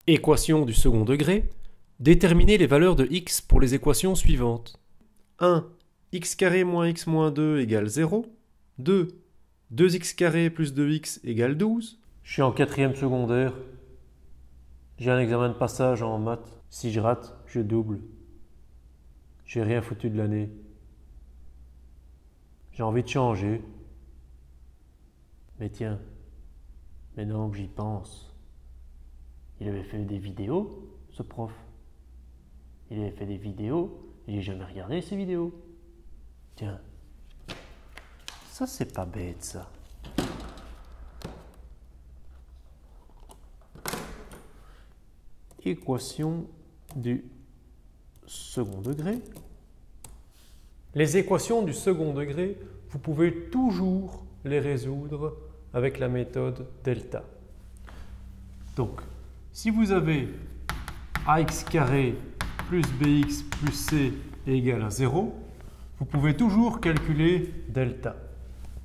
Équation du second degré. Déterminez les valeurs de x pour les équations suivantes. 1. X carré moins x moins 2 égale 0. 2. 2x carré plus 2x égale 12. Je suis en 4e secondaire. J'ai un examen de passage en maths. Si je rate, je double. J'ai rien foutu de l'année. J'ai envie de changer. Mais tiens, maintenant que j'y pense, il avait fait des vidéos, ce prof. Il avait fait des vidéos, et j'ai jamais regardé ces vidéos. Tiens, ça c'est pas bête ça. Équation du second degré. Les équations du second degré, vous pouvez toujours les résoudre avec la méthode delta. Donc, si vous avez ax carré plus bx plus c égale à 0, vous pouvez toujours calculer delta.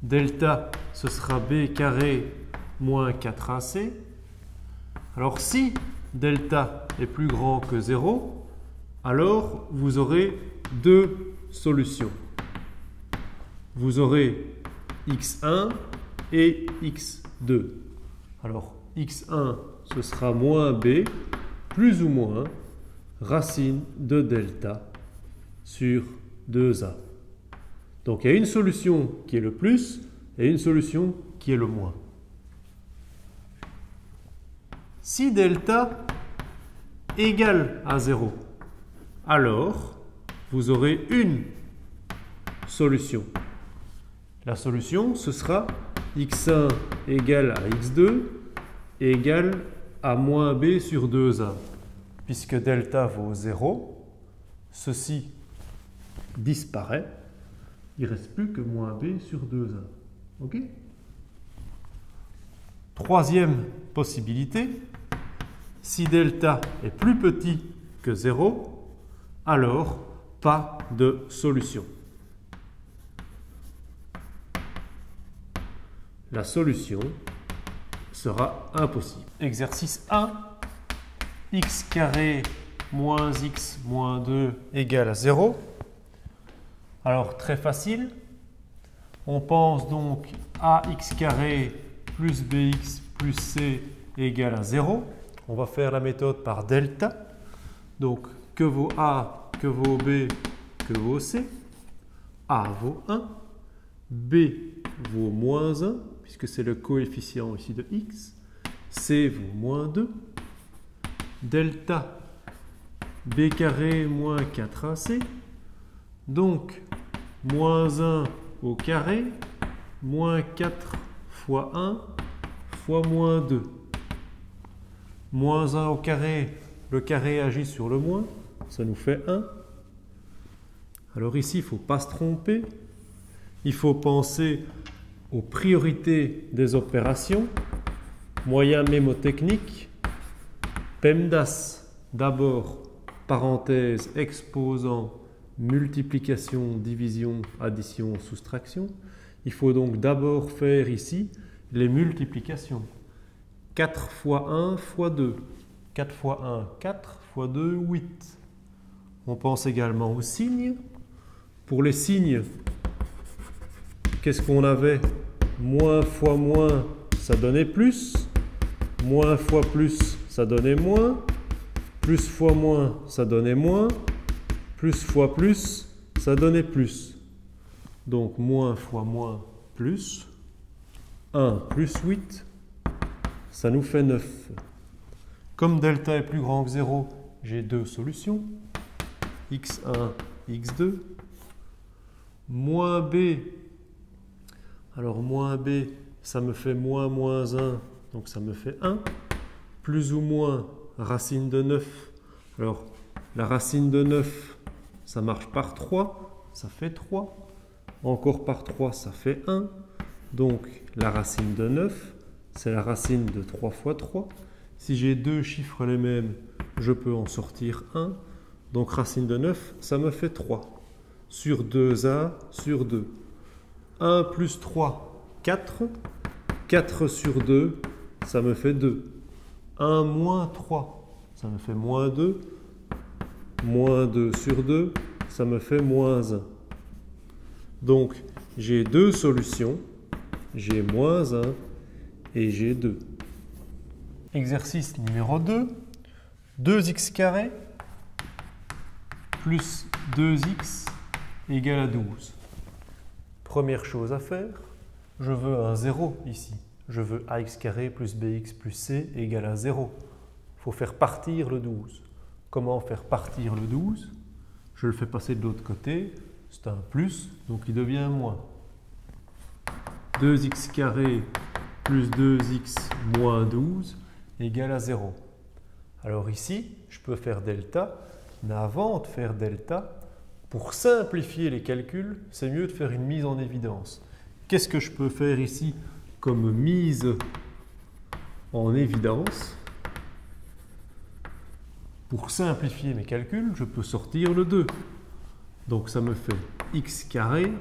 Delta, ce sera b carré moins 4ac. Alors, si delta est plus grand que 0, alors vous aurez deux solutions. Vous aurez x1 et x2. Alors, x1, ce sera moins b, plus ou moins racine de delta sur 2a. Donc, il y a une solution qui est le plus et une solution qui est le moins. Si delta égale à 0, alors vous aurez une solution. La solution, ce sera x1 égale à x2 égale à moins b sur 2a. Puisque delta vaut 0, ceci disparaît. Il ne reste plus que moins b sur 2a. OK? Troisième possibilité, si delta est plus petit que 0, alors pas de solution. La solution sera impossible. Exercice 1, x carré moins x moins 2 égale à 0. Alors très facile, on pense donc à x carré plus bx plus c égale à 0. On va faire la méthode par delta. Donc que vaut a, que vaut b, que vaut c. A vaut 1, b vaut moins 1, puisque c'est le coefficient ici de x. C vaut moins 2. Delta b carré moins 4ac. Donc, moins 1 au carré, moins 4 fois 1 fois moins 2. Moins 1 au carré, le carré agit sur le moins, ça nous fait 1. Alors ici, il ne faut pas se tromper. Il faut penser aux priorités des opérations. Moyen mémotechnique. PEMDAS, d'abord, parenthèse, exposant, multiplication, division, addition, soustraction. Il faut donc d'abord faire ici les multiplications. 4 fois 1 fois 2. 4 fois 1, 4 fois 2, 8. On pense également aux signes. Pour les signes, qu'est-ce qu'on avait? Moins fois moins, ça donnait plus. Moins fois plus, ça donnait moins. Plus fois moins, ça donnait moins. Plus fois plus, ça donnait plus. Donc moins fois moins, plus. 1 plus 8, ça nous fait 9. Comme delta est plus grand que 0, j'ai deux solutions. x1, x2. Moins b. Alors moins b, ça me fait moins moins 1, donc ça me fait 1. Plus ou moins racine de 9. Alors la racine de 9, ça marche par 3, ça fait 3. Encore par 3, ça fait 1. Donc la racine de 9, c'est la racine de 3 fois 3. Si j'ai deux chiffres les mêmes, je peux en sortir 1. Donc racine de 9, ça me fait 3. Sur 2a sur 2. 1 plus 3, 4. 4 sur 2, ça me fait 2. 1 moins 3, ça me fait moins 2. Moins 2 sur 2, ça me fait moins 1. Donc, j'ai deux solutions. J'ai moins 1 et j'ai 2. Exercice numéro 2. 2x carré plus 2x égale à 12. Première chose à faire, je veux un 0 ici. Je veux ax carré plus bx plus c égale à 0. Il faut faire partir le 12. Comment faire partir le 12? Je le fais passer de l'autre côté. C'est un plus, donc il devient moins. 2x carré plus 2x moins 12 égale à 0. Alors ici, je peux faire delta, mais avant de faire delta, pour simplifier les calculs, c'est mieux de faire une mise en évidence. Qu'est-ce que je peux faire ici comme mise en évidence? Pour simplifier mes calculs, je peux sortir le 2. Donc ça me fait x carré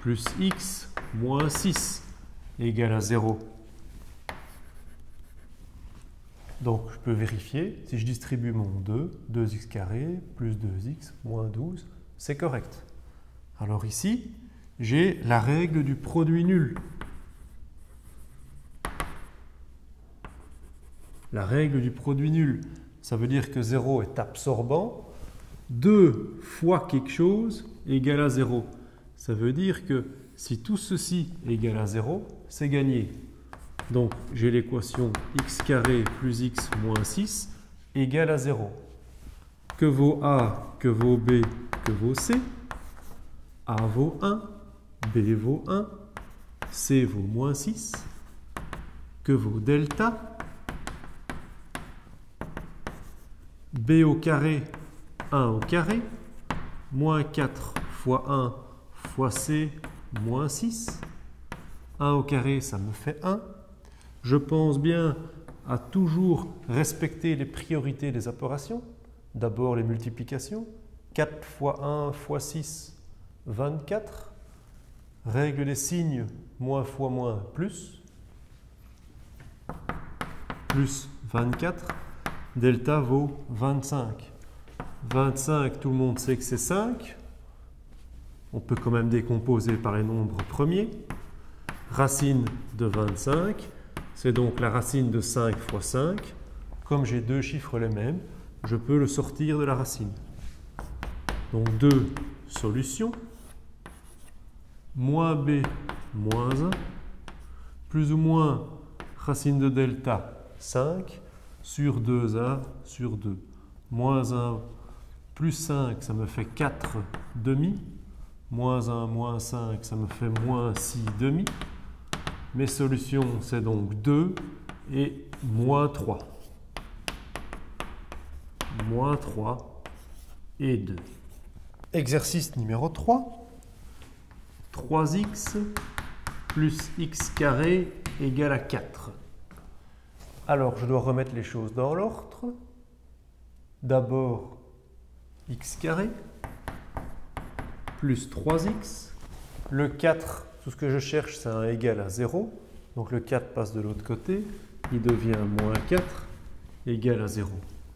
plus x moins 6 égale à 0. Donc je peux vérifier, si je distribue mon 2, 2x carré plus 2x moins 12, c'est correct. Alors ici, j'ai la règle du produit nul. La règle du produit nul, ça veut dire que 0 est absorbant. 2 fois quelque chose égale à 0. Ça veut dire que si tout ceci égale à 0, c'est gagné. Donc j'ai l'équation x carré plus x moins 6 égale à 0. Que vaut A, que vaut B, que vaut C? A vaut 1, B vaut 1, C vaut moins 6. Que vaut delta? B au carré, 1 au carré, moins 4 fois 1 fois C, moins 6. 1 au carré, ça me fait 1. Je pense bien à toujours respecter les priorités des opérations. D'abord les multiplications. 4 fois 1 fois 6, 24. Règle des signes, moins fois moins, plus. Plus 24. Delta vaut 25. 25, tout le monde sait que c'est 5. On peut quand même décomposer par les nombres premiers. Racine de 25, c'est donc la racine de 5 fois 5. Comme j'ai deux chiffres les mêmes, je peux le sortir de la racine. Donc deux solutions. Moins b moins 1, plus ou moins racine de delta 5 sur 2a sur 2. Moins 1 plus 5, ça me fait 4 demi. Moins 1 moins 5, ça me fait moins 6 demi. Mes solutions, c'est donc 2 et moins 3. Moins 3 et 2. Exercice numéro 3. 3x plus x carré égale à 4. Alors, je dois remettre les choses dans l'ordre. D'abord, x carré plus 3x. Le 4, tout ce que je cherche, c'est un égal à 0. Donc le 4 passe de l'autre côté. Il devient moins 4 égal à 0.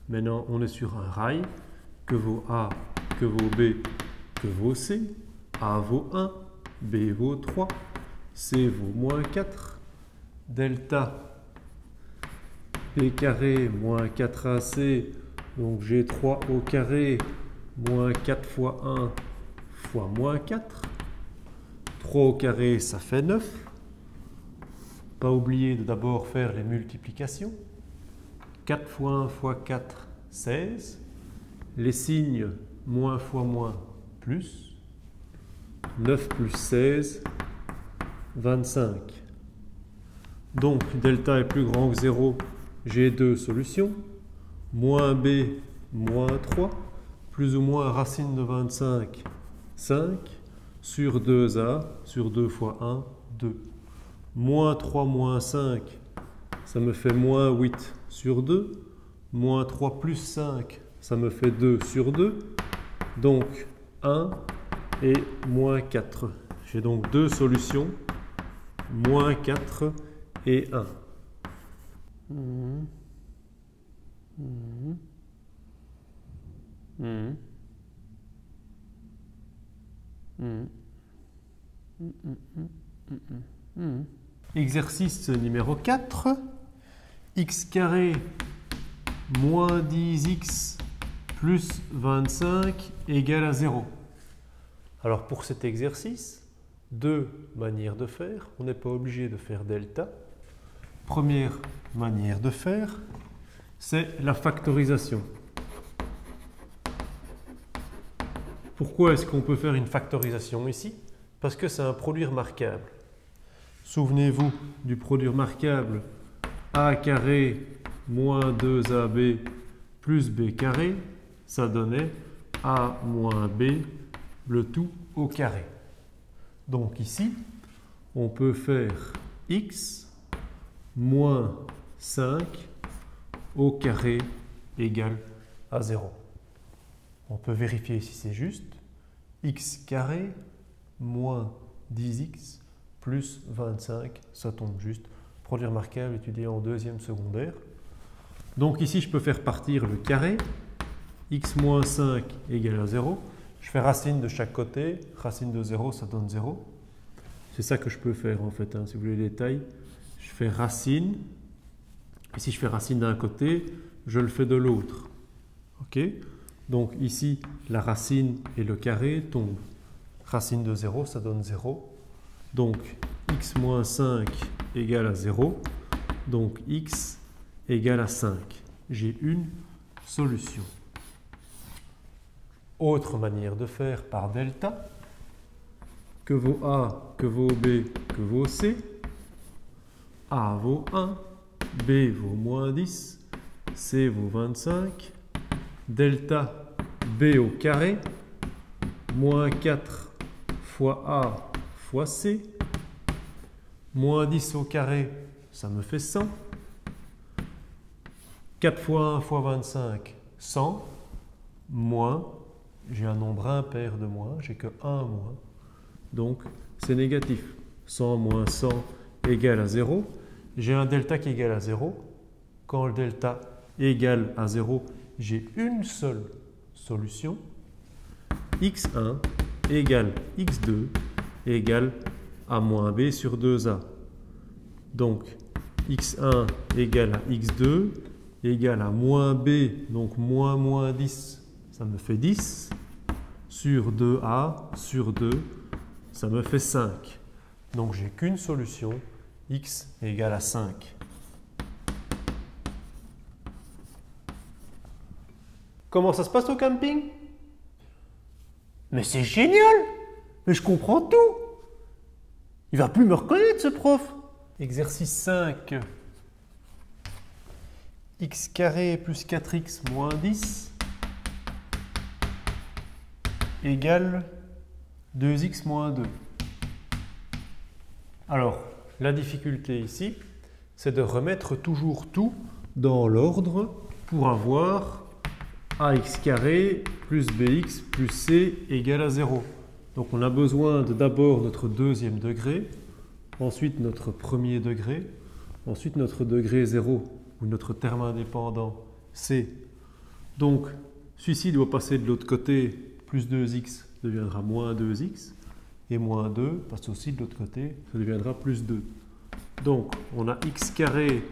Maintenant, on est sur un rail. Que vaut A, que vaut B, que vaut C? A vaut 1, B vaut 3, C vaut moins 4. Delta P carré moins 4AC, donc j'ai 3 au carré moins 4 fois 1 fois moins 4. 3 au carré, ça fait 9. Pas oublier de d'abord faire les multiplications. 4 fois 1 fois 4, 16. Les signes, moins fois moins, plus. 9 plus 16, 25. Donc, delta est plus grand que 0. J'ai deux solutions. Moins b, moins 3, plus ou moins racine de 25, 5, sur 2a, sur 2 fois 1, 2. Moins 3 moins 5, ça me fait moins 8 sur 2. Moins 3 plus 5, ça me fait 2 sur 2. Donc 1 et moins 4. J'ai donc deux solutions, moins 4 et 1. Mhm. Mhm. Mhm. Exercice numéro 4. X carré moins 10x plus 25 égale à 0. Alors pour cet exercice, deux manières de faire. On n'est pas obligé de faire delta. Première manière de faire, c'est la factorisation. Pourquoi est-ce qu'on peut faire une factorisation ici? Parce que c'est un produit remarquable. Souvenez-vous du produit remarquable a carré moins 2ab plus b carré, ça donnait a moins b, le tout au carré. Donc ici, on peut faire x moins 5 au carré égale à 0. On peut vérifier si c'est juste. X carré moins 10x plus 25, ça tombe juste. Produit remarquable étudié en deuxième secondaire. Donc ici, je peux faire partir le carré. X moins 5 égale à 0. Je fais racine de chaque côté. Racine de 0, ça donne 0. C'est ça que je peux faire en fait. Si vous voulez les détails, je fais racine. Et si je fais racine d'un côté, je le fais de l'autre. OK? Donc ici, la racine et le carré tombent. Racine de 0, ça donne 0. Donc x moins 5 égale à 0. Donc x égale à 5. J'ai une solution. Autre manière de faire par delta. Que vaut A, que vaut B, que vaut C. A vaut 1, B vaut moins 10, C vaut 25. Delta B au carré, moins 4 fois A fois C. Moins 10 au carré, ça me fait 100. 4 fois 1 fois 25, 100. Moins, j'ai un nombre impair de moins, j'ai que 1 moins. Donc, c'est négatif. 100 moins 100 égale à 0. J'ai un delta qui est égal à 0. Quand le delta est égal à 0, j'ai une seule solution. x1 égale x2 égale a moins b sur 2a. Donc, x1 égale à x2 égale à moins b, donc moins 10, ça me fait 10, sur 2a sur 2, ça me fait 5. Donc, j'ai qu'une solution, x égale à 5. Comment ça se passe au camping? Mais c'est génial! Mais je comprends tout! Il va plus me reconnaître ce prof! Exercice 5. X carré plus 4x moins 10 égale 2x moins 2. Alors, la difficulté ici, c'est de remettre toujours tout dans l'ordre pour avoir ax carré plus bx plus c égale à 0. Donc on a besoin de d'abord notre deuxième degré, ensuite notre premier degré, ensuite notre degré 0 ou notre terme indépendant c. Donc celui-ci doit passer de l'autre côté, plus 2x deviendra moins 2x, et moins 2 passe aussi de l'autre côté, ça deviendra plus 2. Donc on a x carré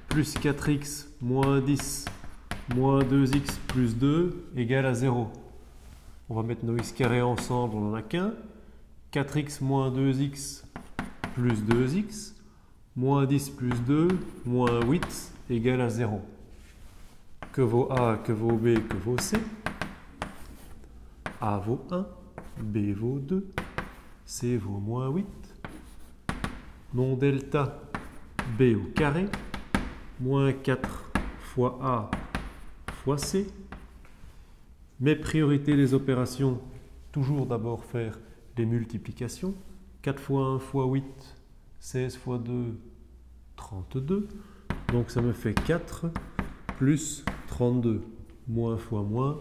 plus 4x moins 10 moins 2x plus 2 égale à 0. On va mettre nos x carrés ensemble, on n'en a qu'un. 4x moins 2x plus 2x, moins 10 plus 2, moins 8 égale à 0. Que vaut A, que vaut B, que vaut C? A vaut 1, B vaut 2, C vaut moins 8. Mon delta B au carré, moins 4 fois A fois C. Mes priorités des opérations, toujours d'abord faire des multiplications. 4 fois 1 fois 8, 16 fois 2, 32. Donc ça me fait 4 plus 32. Moins fois moins,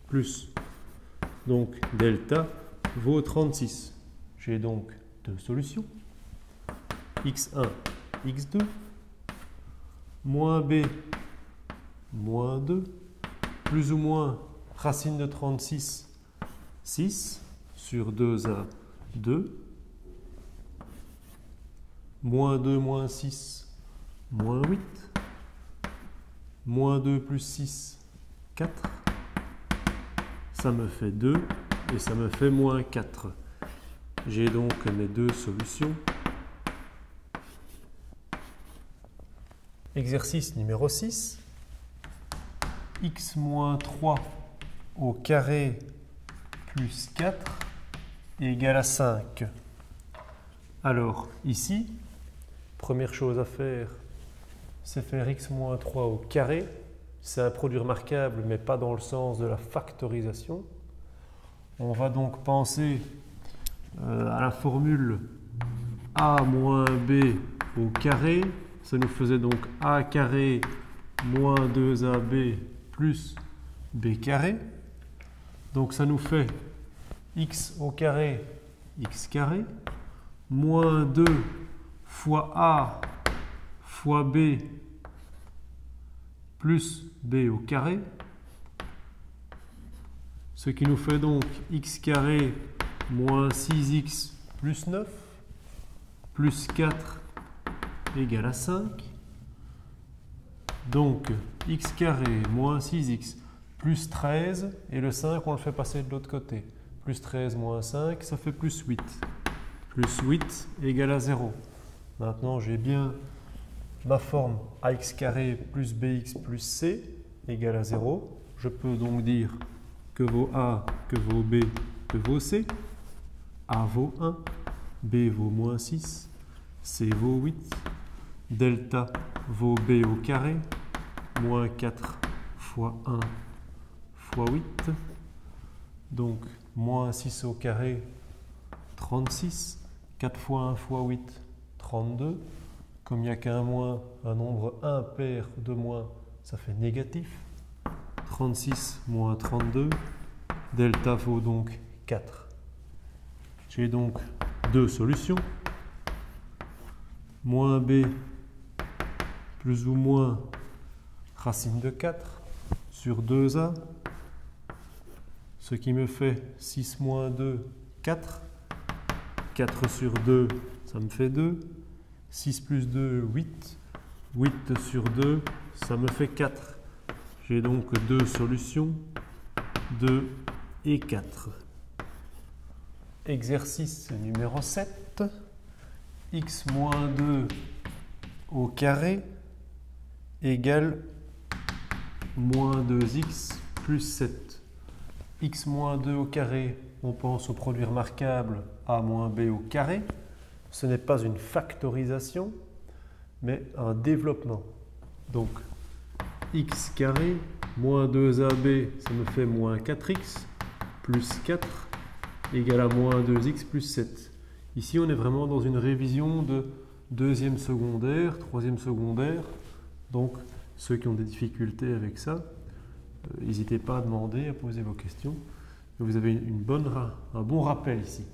plus. Donc delta vaut 36. J'ai donc deux solutions. x1, x2, moins b, moins 2, plus ou moins Racine de 36, 6. Sur 2a, 2. Moins 2 moins 6, moins 8. Moins 2 plus 6, 4. Ça me fait 2 et ça me fait moins 4. J'ai donc mes deux solutions. Exercice numéro 6. X moins 3 au carré plus 4 égale à 5. Alors ici, première chose à faire, c'est faire x moins 3 au carré. C'est un produit remarquable, mais pas dans le sens de la factorisation. On va donc penser à la formule a moins b au carré. Ça nous faisait donc a carré moins 2ab plus b carré. Donc ça nous fait x au carré, x carré, moins 2 fois a fois b plus b au carré, ce qui nous fait donc x carré moins 6x plus 9 plus 4 égale à 5. Donc x carré moins 6x plus 13, et le 5 on le fait passer de l'autre côté. Plus 13 moins 5, ça fait plus 8. Plus 8 égale à 0. Maintenant j'ai bien ma forme ax carré plus bx plus c égale à 0. Je peux donc dire que vaut a, que vaut b, que vaut c. A vaut 1, b vaut moins 6, c vaut 8. Delta vaut b au carré, moins 4 fois 1 fois 8. Donc moins 6 au carré, 36. 4 fois 1 fois 8, 32. Comme il n'y a qu'un moins, un nombre impair de moins, ça fait négatif. 36 moins 32. Delta vaut donc 4. J'ai donc deux solutions. Moins b plus ou moins racine de 4 sur 2a. Ce qui me fait 6 moins 2, 4. 4 sur 2, ça me fait 2. 6 plus 2, 8. 8 sur 2, ça me fait 4. J'ai donc deux solutions, 2 et 4. Exercice numéro 7. X moins 2 au carré égale moins 2x plus 7. X moins 2 au carré, on pense au produit remarquable a moins b au carré. Ce n'est pas une factorisation, mais un développement. Donc, x carré moins 2ab, ça me fait moins 4x plus 4 égale à moins 2x plus 7. Ici, on est vraiment dans une révision de deuxième secondaire, troisième secondaire. Donc, ceux qui ont des difficultés avec ça, n'hésitez pas à demander, à poser vos questions. Vous avez un bon rappel ici.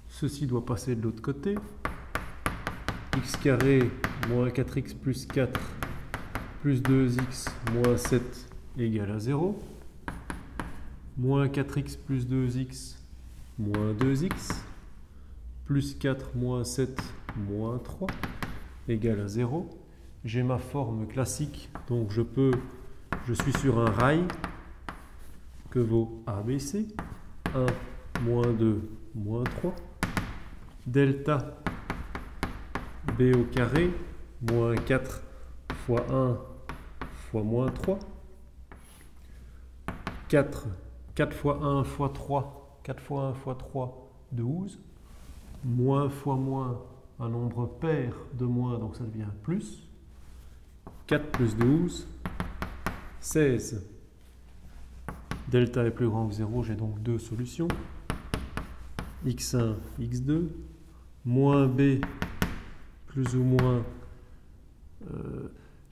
Ceci doit passer de l'autre côté. X carré moins 4x plus 4 plus 2x moins 7 égale à 0. Moins 4x plus 2x moins 2x plus 4 moins 7 moins 3 égale à 0. J'ai ma forme classique, donc je suis sur un rail que vaut ABC, 1, moins 2, moins 3, delta B au carré, moins 4 fois 1 fois moins 3, 4 fois 1 fois 3, 4 fois 1 fois 3, 12, moins fois moins, un nombre pair de moins, donc ça devient plus, 4 plus 12, 16. Delta est plus grand que 0, j'ai donc deux solutions. x1, x2, moins b plus ou moins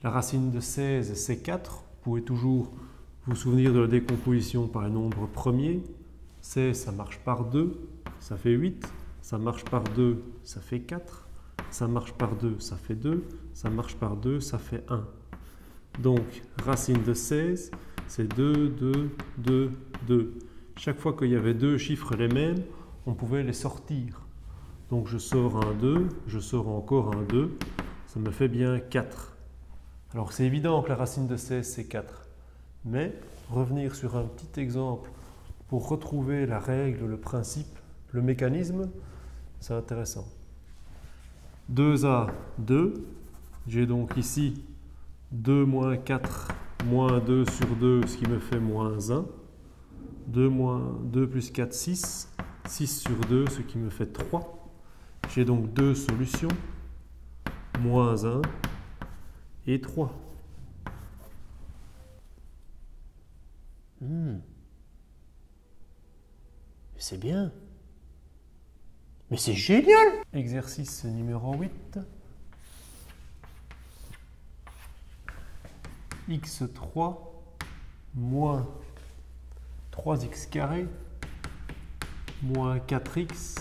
la racine de 16, c'est 4. Vous pouvez toujours vous souvenir de la décomposition par les nombres premiers. 16, ça marche par 2, ça fait 8. Ça marche par 2, ça fait 4. Ça marche par 2, ça fait 2. Ça marche par 2, ça fait 1. Donc, racine de 16, c'est 2, 2, 2, 2. Chaque fois qu'il y avait deux chiffres les mêmes, on pouvait les sortir. Donc je sors un 2, je sors encore un 2, ça me fait bien 4. Alors c'est évident que la racine de 16 c'est 4. Mais revenir sur un petit exemple pour retrouver la règle, le principe, le mécanisme, c'est intéressant. 2a, 2. J'ai donc ici 2 moins 4 moins 2 sur 2, ce qui me fait moins 1. 2 plus 4, 6. 6 sur 2, ce qui me fait 3. J'ai donc deux solutions, moins 1 et 3. C'est bien. Mais c'est génial! Exercice numéro 8. x3 moins 3x carré moins 4x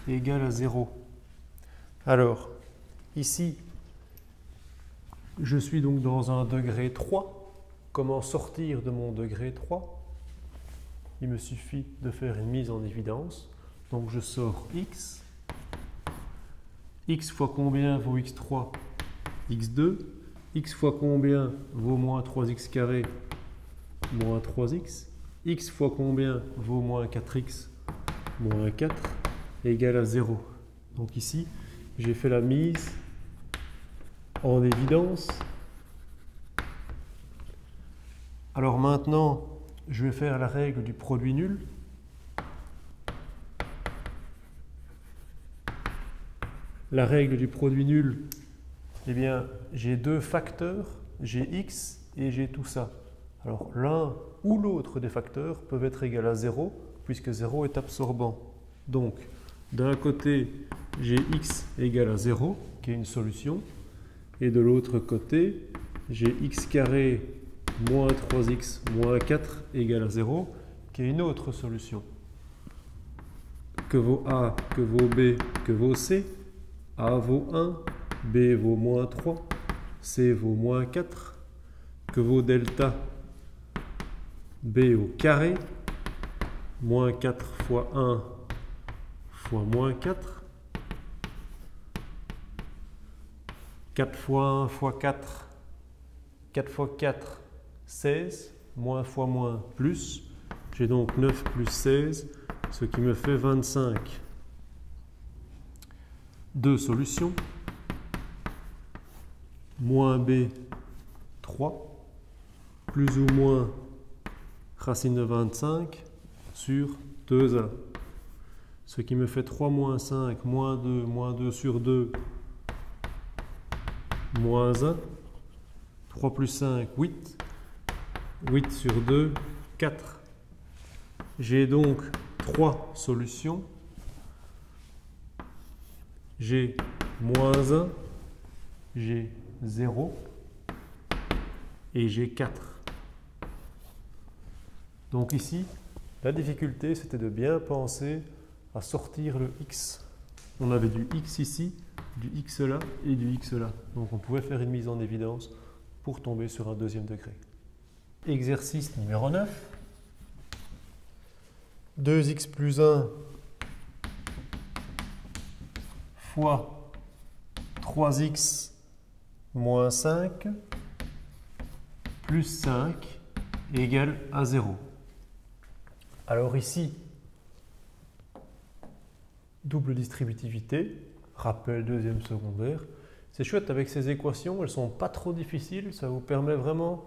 égale à 0. Alors, ici, je suis donc dans un degré 3. Comment sortir de mon degré 3? Il me suffit de faire une mise en évidence. Donc je sors x. X fois combien vaut x3? x2. X fois combien vaut moins 3x carré? Moins 3x. X fois combien vaut moins 4x? Moins 4 égale à 0. Donc ici, j'ai fait la mise en évidence. Alors maintenant, je vais faire la règle du produit nul. La règle du produit nul, eh bien, j'ai deux facteurs, j'ai x et j'ai tout ça. Alors l'un ou l'autre des facteurs peuvent être égal à 0, puisque 0 est absorbant. Donc, d'un côté, j'ai x égale à 0, qui est une solution, et de l'autre côté, j'ai x carré moins 3x moins 4 égale à 0, qui est une autre solution. Que vaut A, que vaut B, que vaut C? A vaut 1, B vaut moins 3, C vaut moins 4. Que vaut delta? B au carré, moins 4 fois 1 fois moins 4. 4 fois 1 fois 4, 4 fois 4, 16, moins fois moins plus. J'ai donc 9 plus 16, ce qui me fait 25. Deux solutions. Moins b, 3, plus ou moins racine de 25 sur 2a. Ce qui me fait 3 moins 5, moins 2 sur 2, moins 1. 3 plus 5, 8. 8 sur 2, 4. J'ai donc 3 solutions. J'ai moins 1, j'ai 0 et j'ai 4. Donc ici, la difficulté, c'était de bien penser à sortir le x. On avait du x ici, du x là et du x là. Donc on pouvait faire une mise en évidence pour tomber sur un deuxième degré. Exercice numéro 9. 2x plus 1 fois 3x moins 5 plus 5 égale à 0. Alors ici, double distributivité, rappel deuxième secondaire. C'est chouette avec ces équations, elles ne sont pas trop difficiles, ça vous permet vraiment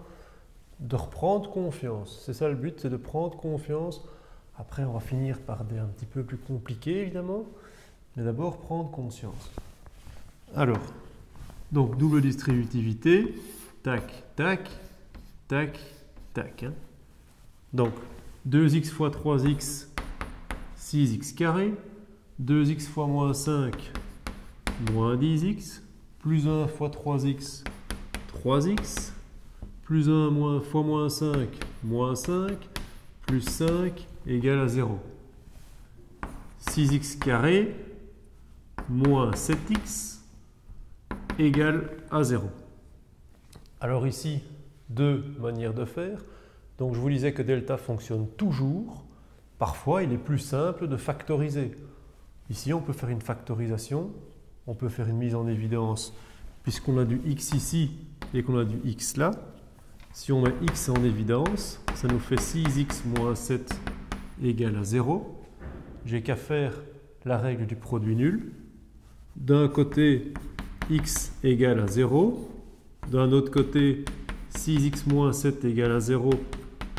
de reprendre confiance. C'est ça le but, c'est de prendre confiance. Après, on va finir par des un petit peu plus compliqués évidemment, mais d'abord prendre conscience. Alors, donc double distributivité, tac, tac, tac, tac. Hein. Donc, 2x fois 3x, 6x carré, 2x fois moins 5, moins 10x, plus 1 fois 3x, 3x, plus 1 fois moins 5, moins 5, plus 5 égale à 0. 6x carré moins 7x égale à 0. Alors ici, deux manières de faire. Donc je vous disais que delta fonctionne toujours. Parfois, il est plus simple de factoriser. Ici, on peut faire une factorisation. On peut faire une mise en évidence. Puisqu'on a du x ici et qu'on a du x là, si on met x en évidence, ça nous fait 6x moins 7 égale à 0. J'ai qu'à faire la règle du produit nul. D'un côté, x égale à 0. D'un autre côté, 6x moins 7 égale à 0.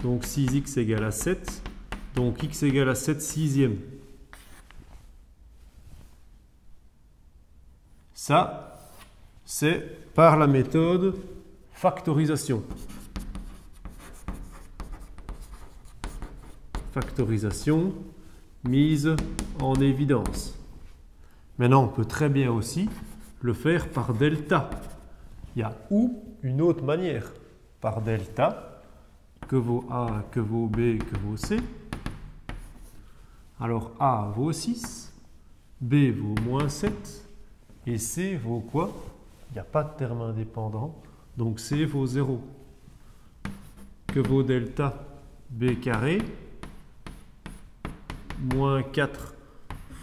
Donc 6x égale à 7. Donc x égale à 7 sixième. Ça, c'est par la méthode factorisation. Factorisation, mise en évidence. Maintenant, on peut très bien aussi le faire par delta. Il y a ou une autre manière, par delta, que vaut A, que vaut B, que vaut C. Alors A vaut 6, B vaut moins 7, et C vaut quoi? Il n'y a pas de terme indépendant, donc C vaut 0. Que vaut delta? B carré, moins 4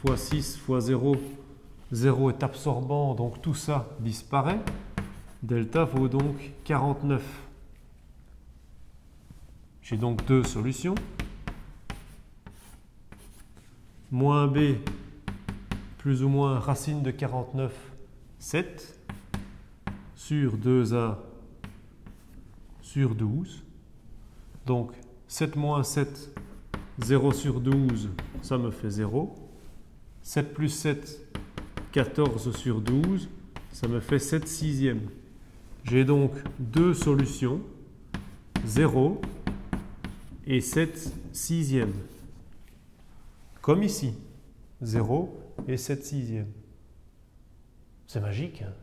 fois 6 fois 0, 0 est absorbant, donc tout ça disparaît. Delta vaut donc 49. J'ai donc deux solutions. Moins b, plus ou moins racine de 49, 7, sur 2a sur 12. Donc 7 moins 7, 0 sur 12, ça me fait 0. 7 plus 7, 14 sur 12, ça me fait 7 sixièmes. J'ai donc deux solutions, 0 et 7 sixièmes. Comme ici, 0 et 7 sixièmes. C'est magique, hein?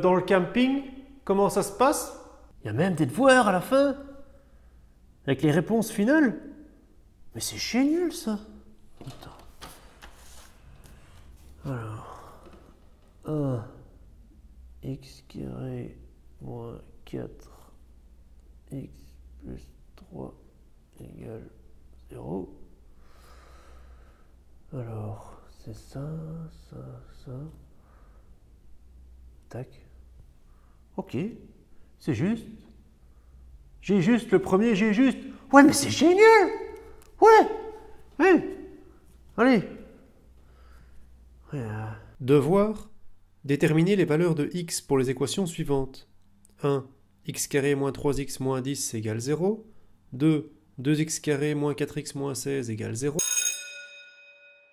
Dans le camping, comment ça se passe? Il y a même des devoirs à la fin, avec les réponses finales. Mais c'est génial ça. Attends. Alors, 1 x carré moins 4 x plus 3 égale 0. Alors, c'est ça, ça, ça. Tac. Ok, c'est juste. J'ai juste le premier, j'ai juste. Ouais, mais c'est génial. Ouais. Ouais. Allez. Ouais, Devoir. Déterminer les valeurs de x pour les équations suivantes. 1. X carré moins 3x moins 10 égale 0. 2. 2x carré moins 4x moins 16 égale 0.